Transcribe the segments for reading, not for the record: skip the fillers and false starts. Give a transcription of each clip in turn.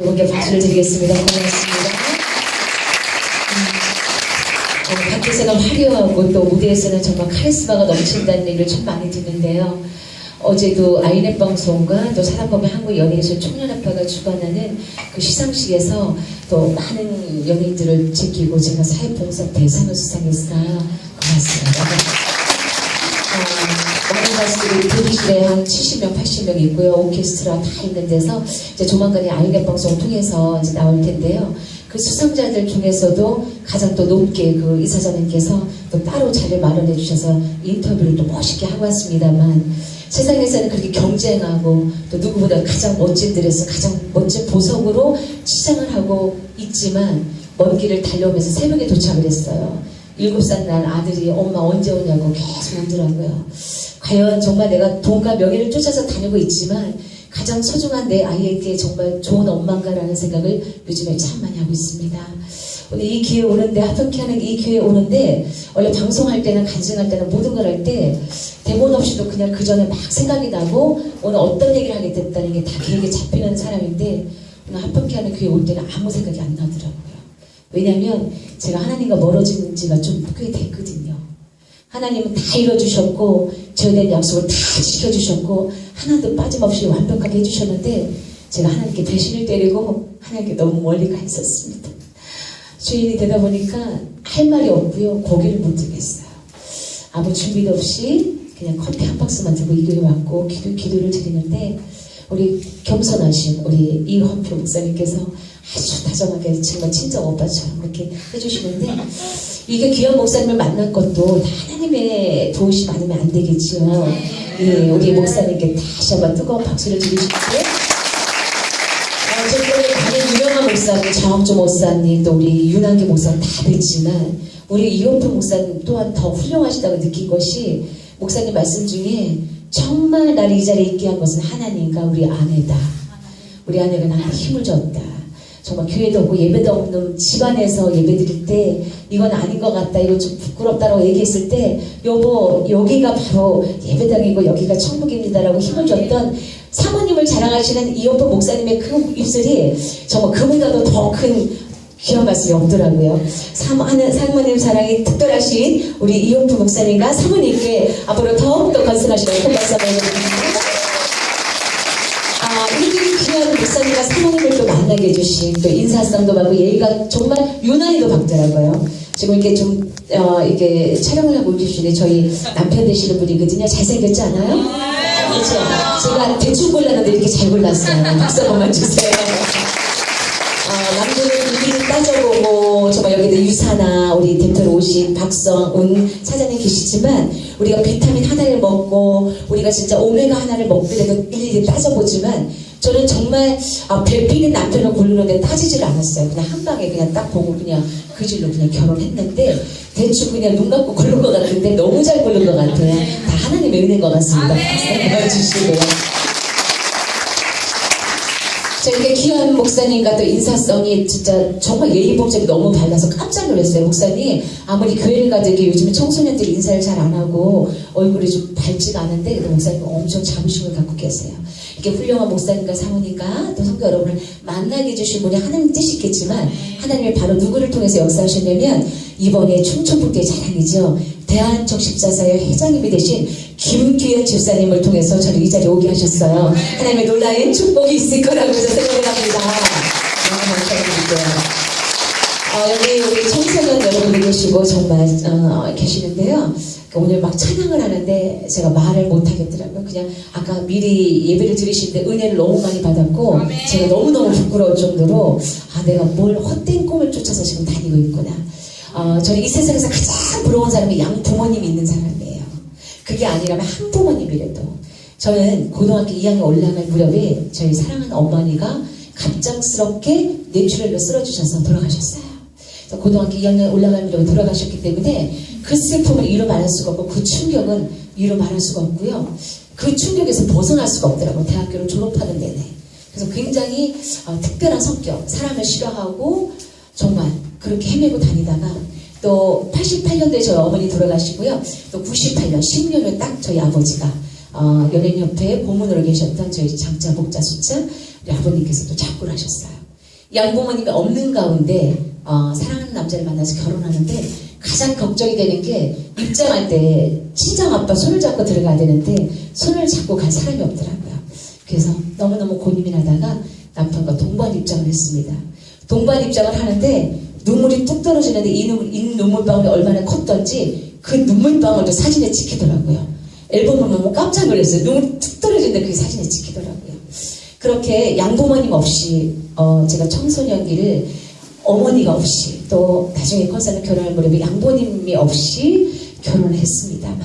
여러분께 박수를 드리겠습니다. 고맙습니다. 밖에서는 화려하고 또 무대에서는 정말 카리스마가 넘친다는 얘기를 참 많이 듣는데요. 어제도 아이넷 방송과 또 사단법인 한국연예예술 총연합회가 주관하는 그 시상식에서 또 많은 연예인들을 제끼고 제가 사회봉사 대상을 수상했어요. 고맙습니다. 많은 가수들이 대기실에 한 70명, 80명 있고요. 오케스트라 다 있는 데서 이제 조만간에 아이넷 방송을 통해서 이제 나올 텐데요. 그 수상자들 중에서도 가장 또 높게 그 이사장님께서 또 따로 자리를 마련해 주셔서 인터뷰를 또 멋있게 하고 왔습니다만 세상에서는 그렇게 경쟁하고 또 누구보다 가장 멋진 들에서 가장 멋진 보석으로 치장을 하고 있지만 먼 길을 달려오면서 새벽에 도착을 했어요. 7살 난 아들이 엄마 언제 오냐고 계속 울더라고요. 과연 정말 내가 돈과 명예를 쫓아서 다니고 있지만 가장 소중한 내 아이에게 정말 좋은 엄마인가라는 생각을 요즘에 참 많이 하고 있습니다. 오늘 이 기회에 오는데, 하평케 하는 이 기회에 오는데, 원래 방송할 때는, 간증할 때는 모든 걸 할 때 대본 없이도 그냥 그 전에 막 생각이 나고 오늘 어떤 얘기를 하게 됐다는 게 다 계획에 잡히는 사람인데 오늘 하평케 하는 기회에 올 때는 아무 생각이 안 나더라고요. 왜냐면 제가 하나님과 멀어진 지가 좀 꽤 됐거든요. 하나님은 다 이뤄주셨고 저에 대한 약속을 다 지켜주셨고 하나도 빠짐없이 완벽하게 해주셨는데 제가 하나님께 배신을 때리고 하나님께 너무 멀리 가 있었습니다. 주인이 되다 보니까 할 말이 없고요. 고개를 못 들겠어요. 아무 준비도 없이 그냥 커피 한 박스만 들고 이 교회 왔고 기도를 드리는데 우리 겸손하신 우리 이헌표 목사님께서 아주 다정하게 정말 친정 오빠처럼 이렇게 해주시는데 이게 귀한 목사님을 만난 것도 하나님의 도우심 아니면 안 되겠죠. 예, 우리 목사님께 다시 한번 뜨거운 박수를 드리시고요. 어쨌든 다른 유명한 목사님, 정학조 목사님, 또 우리 윤한기 목사님 다 뵀지만 우리 이헌표 목사님 또한 더 훌륭하시다고 느낀 것이 목사님 말씀 중에 정말 나를 이 자리에 있게 한 것은 하나님과 우리 아내다. 우리 아내가 나한테 힘을 줬다. 정말 교회도 없고 예배도 없는 집안에서 예배 드릴 때 이건 아닌 것 같다, 이거 좀 부끄럽다라고 얘기했을 때 여보 여기가 바로 예배당이고 여기가 천국입니다라고 힘을 줬던 사모님을 자랑하시는 이헌표 목사님의 그 입술이 정말 그보다도 더 큰 귀한 말씀이 없더라고요. 사모님 사랑이 특별하신 우리 이헌표 목사님과 사모님께 앞으로 더욱더 건승하시라고 큰 박수 한번 해주십니다. 이렇게 귀한 목사님과 사모님을 또 만나게 해주신 또 인사성도 받고 예의가 정말 유난히도 밝더라고요. 지금 이렇게 좀 이게 촬영을 하고 계시는데 저희 남편 되시는 분이거든요. 잘생겼지 않아요? 그렇죠? 제가 대충 골랐는데 이렇게 잘 골랐어요. 박수 한 번만 주세요. 남들은 이름 따져보고 정말 여기도 유사나 우리 대표로 오신 박성은 사장님 계시지만 우리가 비타민 하나를 먹고 우리가 진짜 오메가 하나를 먹더라도 일일이 따져보지만 저는 정말 배필인 남편을 고르는데 따지질 않았어요. 그냥 한 방에 그냥 딱 보고 그냥 그 질로 그냥 결혼했는데 대충 그냥 눈 감고 고른 것 같은데 너무 잘 고른 것 같아요. 다 하나님의 은혜인 것 같습니다. 박수 주시고요. 자, 이렇게 귀한 목사님과 또 인사성이 진짜 정말 예의 범접이 너무 달라서 깜짝 놀랐어요. 목사님 아무리 교회를 가더니 요즘에 청소년들이 인사를 잘 안 하고 얼굴이 좀 밝지가 않은데 목사님은 엄청 자부심을 갖고 계세요. 이렇게 훌륭한 목사님과 사모님과 또 성도 여러분을 만나게 해주신 분이 하나님 뜻이겠지만 하나님이 바로 누구를 통해서 역사하셨냐면 이번에 충청북도의 자랑이죠. 대한적십자사의 회장님이 되신 김규현 집사님을 통해서 저를 이 자리에 오게 하셨어요. 하나님의 놀라운 축복이 있을 거라고 생각을 합니다. 너무 감사드릴게요. 여기 우리 청소년 여러분이 계시고 정말 계시는데요. 오늘 막 찬양을 하는데 제가 말을 못 하겠더라고요. 그냥 아까 미리 예배를 드리시는데 은혜를 너무 많이 받았고 제가 너무너무 부끄러울 정도로 내가 뭘 헛된 꿈을 쫓아서 지금 다니고 있구나. 저는 이 세상에서 가장 부러운 사람이 양 부모님이 있는 사람이에요. 그게 아니라면 한 부모님이라도. 저는 고등학교 2학년 올라갈 무렵에 저희 사랑하는 어머니가 갑작스럽게 뇌출혈로 쓰러지셔서 돌아가셨어요. 고등학교 2학년 올라갈 무렵에 돌아가셨기 때문에 그 슬픔을 이루 말할 수가 없고 그 충격은 이루 말할 수가 없고요. 그 충격에서 벗어날 수가 없더라고요. 대학교를 졸업하는 내내. 그래서 굉장히 특별한 성격, 사람을 싫어하고 정말 그렇게 헤매고 다니다가 또 88년도에 저희 어머니 돌아가시고요. 또 98년 10년을 딱 저희 아버지가 연예인협회에 고문으로 계셨던 저희 장자 목자 숫자 우리 아버님께서 또 작고를 하셨어요. 양부모님이 없는 가운데 사랑하는 남자를 만나서 결혼하는데 가장 걱정이 되는 게 입장할 때 친정아빠 손을 잡고 들어가야 되는데 손을 잡고 갈 사람이 없더라고요. 그래서 너무너무 고민이 나다가 남편과 동반 입장을 했습니다. 동반 입장을 하는데 눈물이 뚝 떨어지는데 이 눈물방울이 얼마나 컸던지 그 눈물방울도 사진에 찍히더라고요. 앨범을 보면 깜짝 놀랐어요. 눈물이 뚝 떨어지는데 그게 사진에 찍히더라고요. 그렇게 양부모님 없이 제가 청소년기를 어머니가 없이 또 나중에 컨사는 결혼할 무렵에 양부모님이 없이 결혼을 했습니다만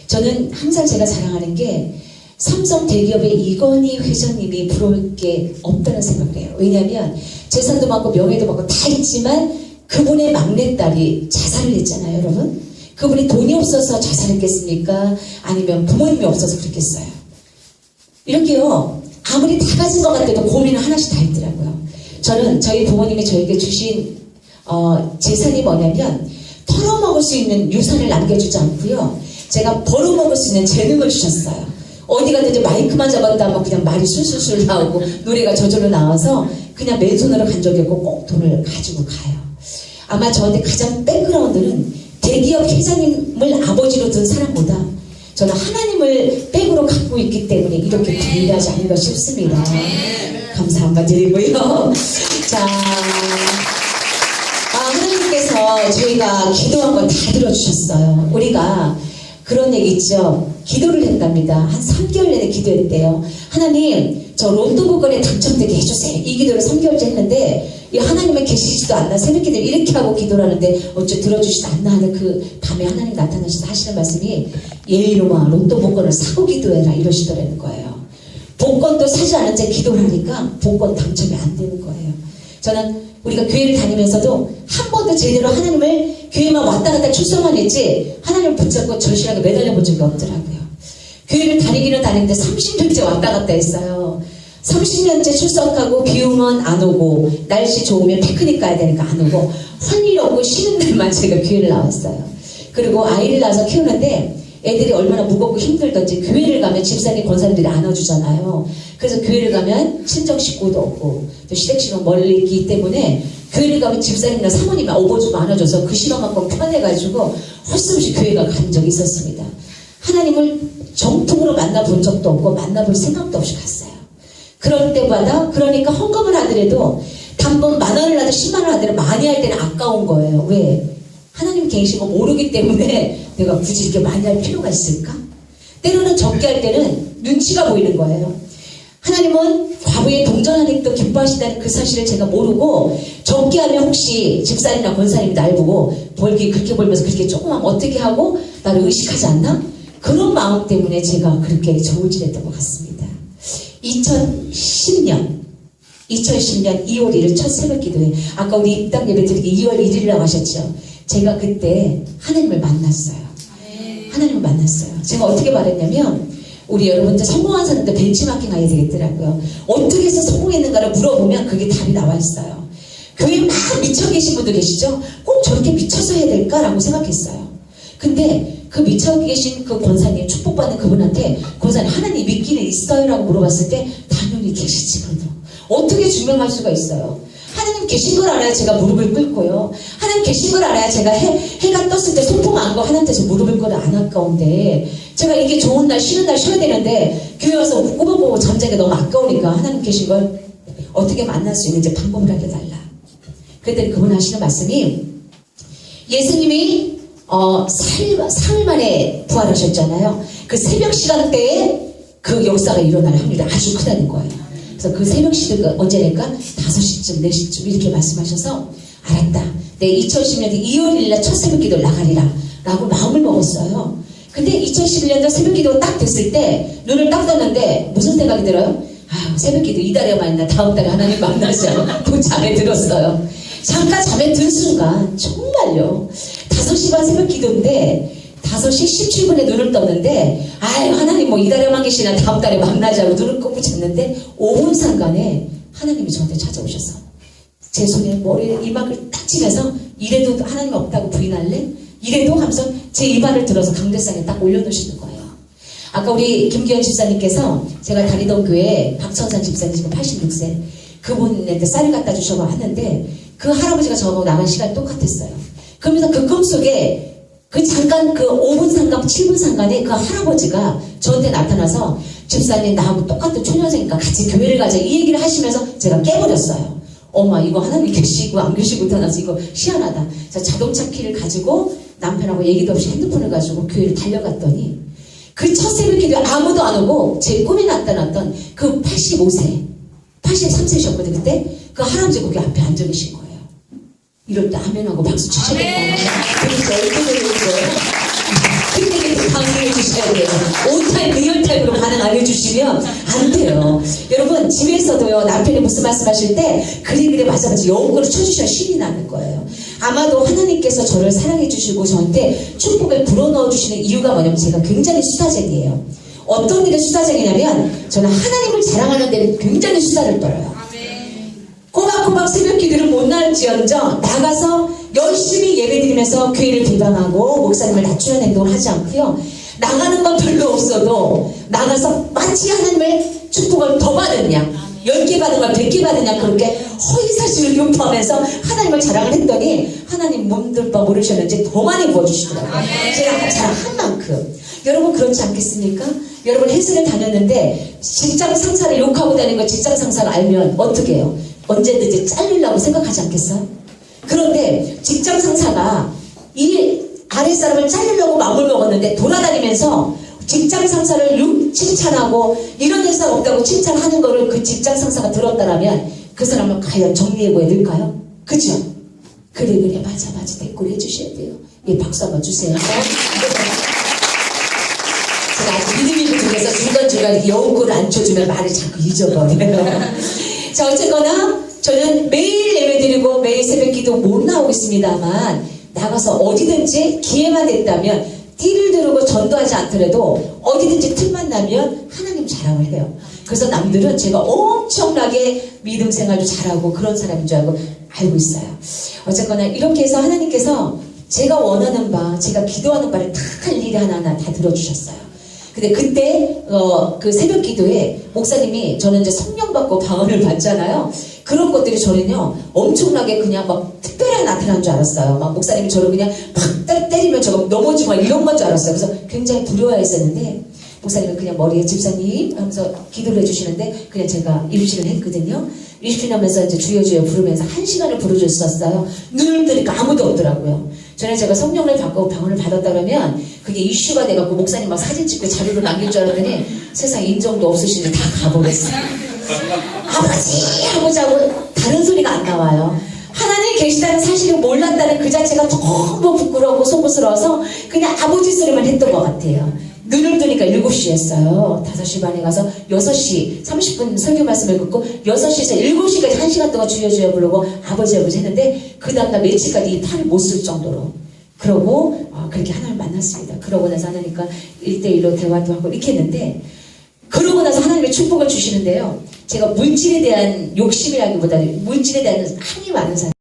저는 항상 제가 자랑하는 게 삼성 대기업의 이건희 회장님이 부러울 게 없다는 생각을 해요. 왜냐하면 재산도 많고 명예도 많고 다 있지만 그분의 막내딸이 자살을 했잖아요, 여러분. 그분이 돈이 없어서 자살했겠습니까? 아니면 부모님이 없어서 그랬겠어요? 이렇게요. 아무리 다 가진 것 같아도 고민은 하나씩 다 있더라고요. 저는 저희 부모님이 저에게 주신 재산이 뭐냐면 털어먹을 수 있는 유산을 남겨주지 않고요. 제가 벌어먹을 수 있는 재능을 주셨어요. 어디 가든지 마이크만 잡았다 하면 그냥 말이 술술술 나오고 노래가 저절로 나와서 그냥 맨손으로 간 적이 없고 꼭 돈을 가지고 가요. 아마 저한테 가장 백그라운드는 대기업 회장님을 아버지로 둔 사람보다 저는 하나님을 백으로 갖고 있기 때문에 이렇게 불리하지 않은가 싶습니다. 감사 한번 드리고요. 자, 하나님께서 저희가 기도한 걸 다 들어주셨어요. 우리가 그런 얘기 있죠. 기도를 했답니다. 한 3개월 내내 기도했대요. 하나님, 저 로또 복권에 당첨되게 해주세요. 이 기도를 3개월째 했는데 이 하나님은 계시지도 않나 새벽 기도를 이렇게 하고 기도를 하는데 어째 들어주지도 않나 하는 그 밤에 하나님 나타나셔서 하시는 말씀이 예이로마 로또 복권을 사고 기도해라 이러시더라는 거예요. 복권도 사지 않은 채 기도를 하니까 복권 당첨이 안 되는 거예요. 저는 우리가 교회를 다니면서도 한 번도 제대로 하나님을 교회만 왔다 갔다 출석만 했지 하나님을 붙잡고 절실하게 매달려 본 적이 없더라고요. 교회를 다니기는 다니는데 30년째 왔다 갔다 했어요. 30년째 출석하고 비 오면 안 오고 날씨 좋으면 피크닉 가야 되니까 안 오고 환일 없고 쉬는 날만 제가 교회를 나왔어요. 그리고 아이를 낳아서 키우는데 애들이 얼마나 무겁고 힘들던지 교회를 가면 집사님 권사님들이 안아주잖아요. 그래서 교회를 가면 친정 식구도 없고 또 시댁식은 멀리 있기 때문에 교회를 가면 집사님이나 사모님이 업어주고 안아줘서 그 시간만큼 편해가지고 헐수없이 교회가 간 적이 있었습니다. 하나님을 정통으로 만나본 적도 없고 만나볼 생각도 없이 갔어요. 그럴 때마다 그러니까 헌금을 하더라도 단번 10,000원을 하든 100,000원 하더라도 많이 할 때는 아까운 거예요. 왜? 하나님 계신 거 모르기 때문에 내가 굳이 이렇게 많이 할 필요가 있을까? 때로는 적게 할 때는 눈치가 보이는 거예요. 하나님은 과부의 동전하니까 기뻐하신다는 그 사실을 제가 모르고 적게 하면 혹시 집사님이나 권사님이 날 보고 벌기 그렇게 벌면서 그렇게 조금 하면 어떻게 하고 나를 의식하지 않나? 그런 마음 때문에 제가 그렇게 저울질했던 것 같습니다. 2010년 2월 1일 첫 새벽 기도에 아까 우리 입당 예배 드리기 2월 1일이라고 하셨죠. 제가 그때 하나님을 만났어요. 하나님을 만났어요. 제가 어떻게 말했냐면 우리 여러분들 성공한 사람들 벤치마킹 해야 되겠더라고요. 어떻게 해서 성공했는가를 물어보면 그게 답이 나와 있어요. 교회에 막 미쳐 계신 분들 계시죠? 꼭 저렇게 미쳐서 해야 될까라고 생각했어요. 근데 그 미쳐 계신 그 권사님 축복받는 그분한테 권사님 하나님 믿기는 있어요? 라고 물어봤을 때 당연히 계시지 그러더라고요. 어떻게 증명할 수가 있어요? 하나님 계신 걸 알아야 제가 무릎을 꿇고요. 하나님 계신 걸 알아야 제가 해가 떴을 때 소풍 안 가고 하나님께서 무릎을 꿇어 안 아까운데 제가 이게 좋은 날 쉬는 날 쉬어야 되는데 교회 와서 꾸벅꾸벅 잠자기가 너무 아까우니까 하나님 계신 걸 어떻게 만날 수 있는지 방법을 알려달라. 그랬더니 그분 하시는 말씀이 예수님이 사흘 만에 부활하셨잖아요. 그 새벽 시간대에 그 역사가 일어날 확률이 아주 크다는 거예요. 그래서 그 새벽 시간대가 언제니까 5시쯤 4시쯤 이렇게 말씀하셔서 알았다. 내 2010년도 2월 1일 첫 새벽 기도를 나가리라 라고 마음을 먹었어요. 근데 2011년도 새벽 기도가 딱 됐을 때 눈을 딱 떴는데 무슨 생각이 들어요? 아, 새벽 기도 이달에 만나 다음 달에 하나님 만나자. 그 잠에 들었어요. 잠깐 잠에 든 순간 정말요. 5시 반 새벽 기도인데 5시 17분에 눈을 떴는데 아유 하나님 뭐 이달에만 계시나 다음 달에 만나자고 눈을 꺾고 잤는데 5분 상간에 하나님이 저한테 찾아오셔서 제 손에 머리에 이마를 딱 치면서 이래도 하나님 없다고 부인할래? 이래도 하면서 제 이마를 들어서 강대상에 딱 올려놓으시는 거예요. 아까 우리 김기현 집사님께서 제가 다니던 교회 박천산 집사님 지금 86세 그분한테 쌀을 갖다 주셔서 하는데 그 할아버지가 저하고 나간 시간이 똑같았어요. 그러면서 그 꿈속에 그 잠깐 그 5분 상간, 7분 상간에 그 할아버지가 저한테 나타나서 집사님 나하고 똑같은 초년생이니까 같이 교회를 가자 이 얘기를 하시면서 제가 깨버렸어요. 엄마 이거 하나님 계시고 안 계시고 태어나서 이거 희한하다. 그래서 자동차 키를 가지고 남편하고 얘기도 없이 핸드폰을 가지고 교회를 달려갔더니 그 첫 새벽 기도에 아무도 안 오고 제 꿈에 나타났던 그 85세 83세셨거든요. 그때 그 할아버지 거기 앞에 앉아 계신 거예요. 이럴 때 아멘하고 박수 치셔야 돼요. 그래서 그때 반응해 주셔야 돼요. 온타임, 리얼타임으로 반응 안 해주시면 안 돼요. 여러분 집에서도요 남편이 무슨 말씀하실 때 그래 맞아 영어로 쳐주셔야 신이 나는 거예요. 아마도 하나님께서 저를 사랑해 주시고 저한테 축복을 불어넣어 주시는 이유가 뭐냐면 제가 굉장히 수다쟁이에요. 어떤 일에 수다쟁이냐면 저는 하나님을 자랑하는 데는 굉장히 수다를 떨어요. 꼬박꼬박 새벽 기도를 못 나올지언정 나가서 열심히 예배드리면서 교회를 비방하고 목사님을 낮추는 행동을 하지 않고요. 나가는 건 별로 없어도 나가서 마치 하나님의 축복을 더 받았냐 10개 받은 걸 100개 받으냐 그렇게 허위사실을 유포하면서 하나님을 자랑을 했더니 하나님 몸둘 바 모르셨는지 더 많이 부어주시더라고요. 제가 자랑한 만큼. 여러분 그렇지 않겠습니까? 여러분 헬스를 다녔는데 직장 상사를 욕하고 다니는 거 직장 상사가 알면 어떻게 해요? 언제든지 잘리려고 생각하지 않겠어요? 그런데 직장 상사가 이 아랫사람을 잘리려고 마음을 먹었는데 돌아다니면서 직장 상사를 칭찬하고 이런 회사 없다고 칭찬하는 거를 그 직장 상사가 들었다라면 그 사람은 과연 정리해고에 넣을까요? 그죠? 그래 맞아 댓글 해주셔야 돼요. 예, 박수 한번 주세요. 제가 아주 믿음이 부족해서 중간중간 여우구를 안 쳐주면 말을 자꾸 잊어버려요. 자 어쨌거나 저는 매일 예배드리고 매일 새벽기도 못 나오고 있습니다만 나가서 어디든지 기회만 됐다면 띠를 두르고 전도하지 않더라도 어디든지 틈만 나면 하나님 자랑을 해요. 그래서 남들은 제가 엄청나게 믿음 생활도 잘하고 그런 사람인 줄 알고 있어요. 어쨌거나 이렇게 해서 하나님께서 제가 원하는 바 제가 기도하는 바를 다 할 일이 하나하나 다 들어주셨어요. 근데 그때 그 새벽 기도에 목사님이 저는 이제 성령 받고 방언을 받잖아요. 그런 것들이 저는요 엄청나게 그냥 막 특별하게 나타난 줄 알았어요. 막 목사님이 저를 그냥 막 때리면 저거 넘어지고 이런 건 줄 알았어요. 그래서 굉장히 두려워했었는데 목사님은 그냥 머리에 집사님 하면서 기도를 해주시는데 그냥 제가 일주일을 했거든요. 일주일 하면서 이제 주여 부르면서 1시간을 부르셨었어요. 눈을 뜨니까 아무도 없더라고요. 전에 제가 성령을 받고 방언을 받았다 그러면 그게 이슈가 돼갖고 목사님 막 사진 찍고 자료로 남길 줄 알았더니 세상 인정도 없으시니 다 가버렸어요. 아버지 하고 다른 소리가 안 나와요. 하나님 계시다는 사실을 몰랐다는 그 자체가 너무 부끄러우고 속으스러워서 그냥 아버지 소리만 했던 것 같아요. 눈을 뜨니까 7시였어요. 5시 반에 가서 6시 30분 설교 말씀을 듣고 6시에서 7시까지 1시간 동안 주여 부르고 아버지 했는데 그 다음날 며칠까지 이 팔을 못 쓸 정도로 그러고 그렇게 하나님을 만났습니다. 그러고 나서 하나님과 1대1로 대화도 하고 이렇게 했는데 그러고 나서 하나님의 축복을 주시는데요. 제가 물질에 대한 욕심이라기보다는 물질에 대한 한이 많은 사람